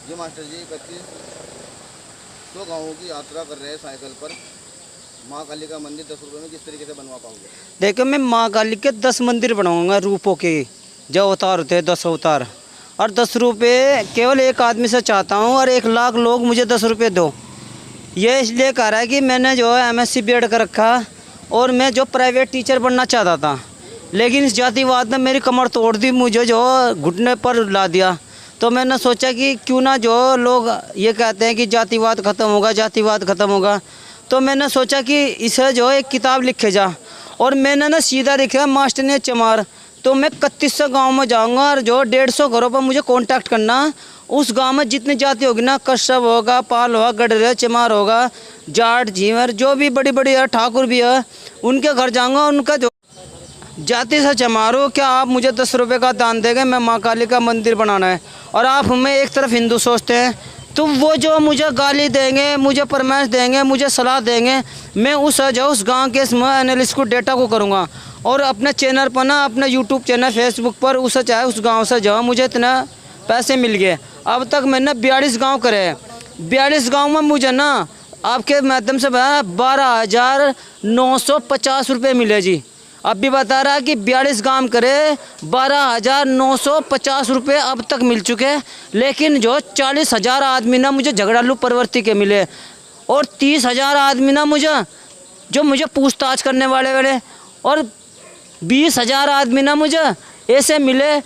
जी master जी 31 तो गाँवों की यात्रा कर रहे हैं साइकिल पर। माँ काली का मंदिर 10 रुपये में किस तरीके से बनवा पाओगे? देखो, मैं माँ काली के 10 मंदिर बनाऊंगा रूपों के, जो अवतार होते हैं 10 अवतार। और 10 रुपये केवल एक आदमी से चाहता हूँ, और 1 लाख लोग मुझे 10 रुपये दो। ये इसलिए कह रहा है कि मैंने जो है MSc B.Ed कर रखा, और मैं जो प्राइवेट टीचर बनना चाहता था, लेकिन इस जातिवाद ने मेरी कमर तोड़ दी, मुझे जो घुटने पर ला दिया। तो मैंने सोचा कि क्यों ना, जो लोग ये कहते हैं कि जातिवाद ख़त्म होगा, जातिवाद ख़त्म होगा, तो मैंने सोचा कि इसे जो एक किताब लिखे जा। और मैंने ना सीधा लिखा मास्टर ने चमार। तो मैं 3100 गाँव में जाऊँगा, और जो 150 घरों पर मुझे कांटेक्ट करना। उस गांव में जितनी जाति होगी ना, कश्यप होगा, पाल होगा, गडरे, चमार होगा, जाट, झींवर, जो भी बड़ी बड़ी है, ठाकुर भी है, उनके घर जाऊँगा। उनका जो जाति से चमारो, क्या आप मुझे 10 रुपये का दान देंगे? मैं माँ काली का मंदिर बनाना है। और आप हमें एक तरफ हिंदू सोचते हैं, तो वो जो मुझे गाली देंगे, मुझे परमाइश देंगे, मुझे सलाह देंगे, मैं उस गांव के एनालिस्ट को, डेटा को करूँगा। और अपने चैनल पर ना, अपने यूट्यूब चैनल, फेसबुक पर उसे चाहे उस गाँव से जो मुझे इतना पैसे मिल गए। अब तक मैंने 42 गाँव करे। 42 गाँव में मुझे ना आपके माध्यम से 12,950 रुपये मिले जी। अब भी बता रहा है कि 42 गांव करे, 12,950 रुपये अब तक मिल चुके हैं। लेकिन जो 40,000 आदमी ना मुझे झगड़ालू प्रवृत्ति के मिले, और 30,000 आदमी ना मुझे पूछताछ करने वाले, और 20,000 आदमी ना मुझे ऐसे मिले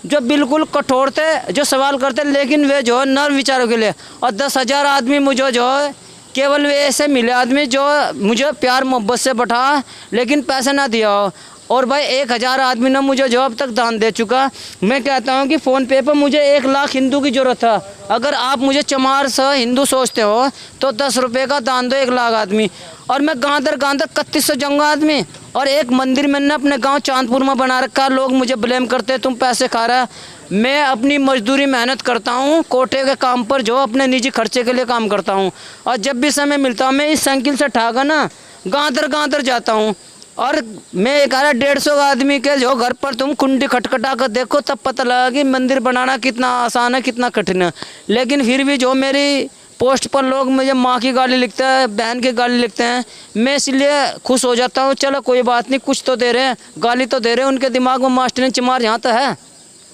जो बिल्कुल कठोर थे, जो सवाल करते, लेकिन वे जो नर विचारों के लिए। और 10,000 आदमी मुझे जो है केवल वे ऐसे मिले आदमी जो मुझे प्यार मोहब्बत से बैठा, लेकिन पैसा ना दिया हो। और भाई 1,000 आदमी ने मुझे जो अब तक दान दे चुका। मैं कहता हूँ कि फ़ोन पे पर मुझे 1 लाख हिंदू की ज़रूरत था। अगर आप मुझे चमार से हिंदू सोचते हो तो 10 रुपये का दान दो 1 लाख आदमी। और मैं गाँव दर 3100 जाऊँगा आदमी। और एक मंदिर मैंने अपने गांव चांदपुर में बना रखा। लोग मुझे ब्लेम करते हैं, तुम पैसे खा रहा है। मैं अपनी मजदूरी मेहनत करता हूं, कोटे के काम पर जो अपने निजी खर्चे के लिए काम करता हूं। और जब भी समय मिलता हूं, मैं इस साइकिल से ठागा ना गाँव दर जाता हूं। और मैं कह रहा 150 आदमी के जो घर पर तुम कुंडी खटखटा कर देखो, तब पता लगा कि मंदिर बनाना कितना आसान है, कितना कठिन है। लेकिन फिर भी जो मेरी पोस्ट पर लोग मुझे माँ की गाली लिखते हैं, बहन की गाली लिखते हैं, मैं इसलिए खुश हो जाता हूँ। चलो कोई बात नहीं, कुछ तो दे रहे हैं, गाली तो दे रहे हैं। उनके दिमाग में मास्टर ने चमार यहाँ तो है।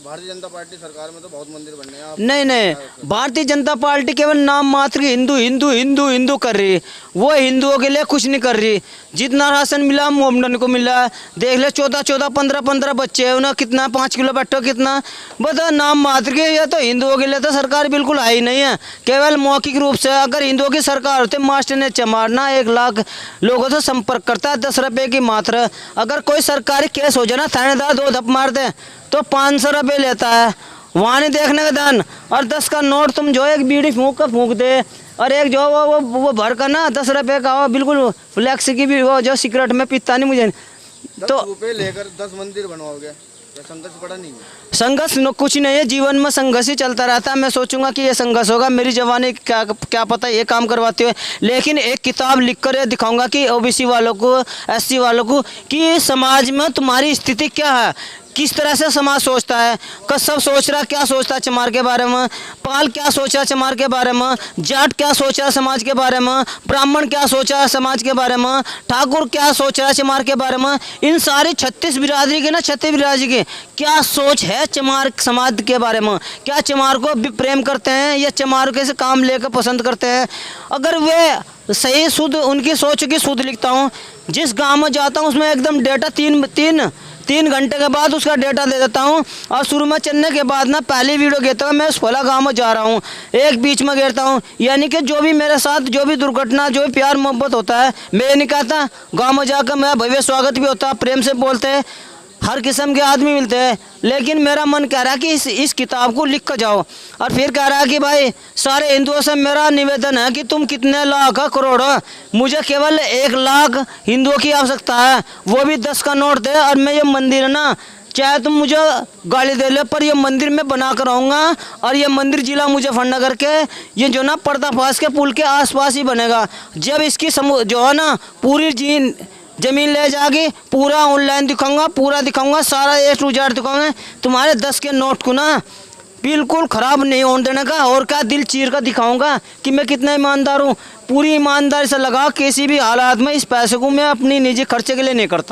भारतीय जनता पार्टी सरकार में तो बहुत मंदिर बनने हैं। नहीं, भारतीय जनता पार्टी केवल नाम मात्र की हिंदू हिंदू हिंदू हिंदू कर रही है। वो हिंदुओं के लिए कुछ नहीं कर रही। जितना राशन मिला मोमडन को मिला। देख ले 14 15 बच्चे हैं, उन्हें कितना 5 किलो बैठो कितना, बता नाम मात्र के। ये तो हिंदुओं के लिए तो सरकार बिल्कुल आई नहीं है, केवल मौखिक रूप से। अगर हिंदुओं की सरकार होती, मास्टर ने चमारना 1 लाख लोगों से संपर्क करता है 10 रुपये की मात्र। अगर कोई सरकारी केस हो जाए ना, थानेदार 2 धप मार दे तो 500 रुपये लेता है, वहाँ नहीं देखने का धन। और 10 का नोट तुम जो एक बीड़ी फूंक दे, और एक जो वो भर का ना 10 रुपये का हो, बिल्कुल फ्लैक्स की भी वो जो सिगरेट में पीता नहीं मुझे। 10 रुपये लेकर 10 मंदिर बनवाओगे, संघर्ष बड़ा नहीं है? संघर्ष कुछ नहीं है, जीवन में संघर्ष ही चलता रहता है। मैं सोचूंगा कि ये संघर्ष होगा, मेरी जवानी क्या पता ये काम करवाते हुए। लेकिन एक किताब लिखकर ये दिखाऊंगा कि OBC वालों को, SC वालों को, कि समाज में तुम्हारी स्थिति क्या है, किस तरह से समाज सोचता है। कश्यप सोच रहा, क्या सोचता है चमार के बारे में, पाल क्या सोचा चमार के बारे में, जाट क्या सोचा समाज के बारे में, ब्राह्मण क्या सोचा समाज के बारे में, ठाकुर क्या सोच रहा है चमार के बारे में। इन सारी 36 बिरादरी के ना, 36 बिरादरी के क्या सोच है चमार समाज के बारे में। क्या चमार को प्रेम करते हैं, या चमार के से काम लेकर पसंद करते हैं। अगर वे सही शुद्ध, उनकी सोच की शुद्ध लिखता हूँ। जिस गाँव में जाता हूँ उसमें एकदम डेटा 3 घंटे के बाद उसका डेटा दे देता हूँ। और शुरू में चलने के बाद ना पहली वीडियो कहता हूँ मैं उस फला गाँव में जा रहा हूँ, एक बीच में गिरता हूँ। यानी कि जो भी मेरे साथ जो भी दुर्घटना, जो भी प्यार मोहब्बत होता है, मैं नहीं कहता। गाँव में जाकर मेरा भव्य स्वागत भी होता है, प्रेम से बोलते हैं, हर किस्म के आदमी मिलते हैं। लेकिन मेरा मन कह रहा है कि इस किताब को लिख कर जाओ। और फिर कह रहा है कि भाई सारे हिंदुओं से मेरा निवेदन है कि तुम कितने लाख करोड़ हो, मुझे केवल 1 लाख हिंदुओं की आवश्यकता है, वो भी 10 का नोट दे। और मैं ये मंदिर है ना, चाहे तुम मुझे गाली दे ले, पर ये मंदिर मैं बना कर आऊँगा। और ये मंदिर जिला मुजफ्फरनगर के, ये जो ना पर्दाफाश के पुल के आसपास ही बनेगा। जब इसकी जो है ना पूरी ज़मीन ले जाके पूरा ऑनलाइन दिखाऊंगा, पूरा दिखाऊंगा, सारा A to Z दिखाऊंगा। तुम्हारे 10 के नोट को ना बिल्कुल खराब नहीं होने देने का। और क्या दिल चीर कर दिखाऊंगा कि मैं कितना ईमानदार हूँ। पूरी ईमानदारी से लगा किसी भी हालात में इस पैसे को मैं अपनी निजी खर्चे के लिए नहीं करता।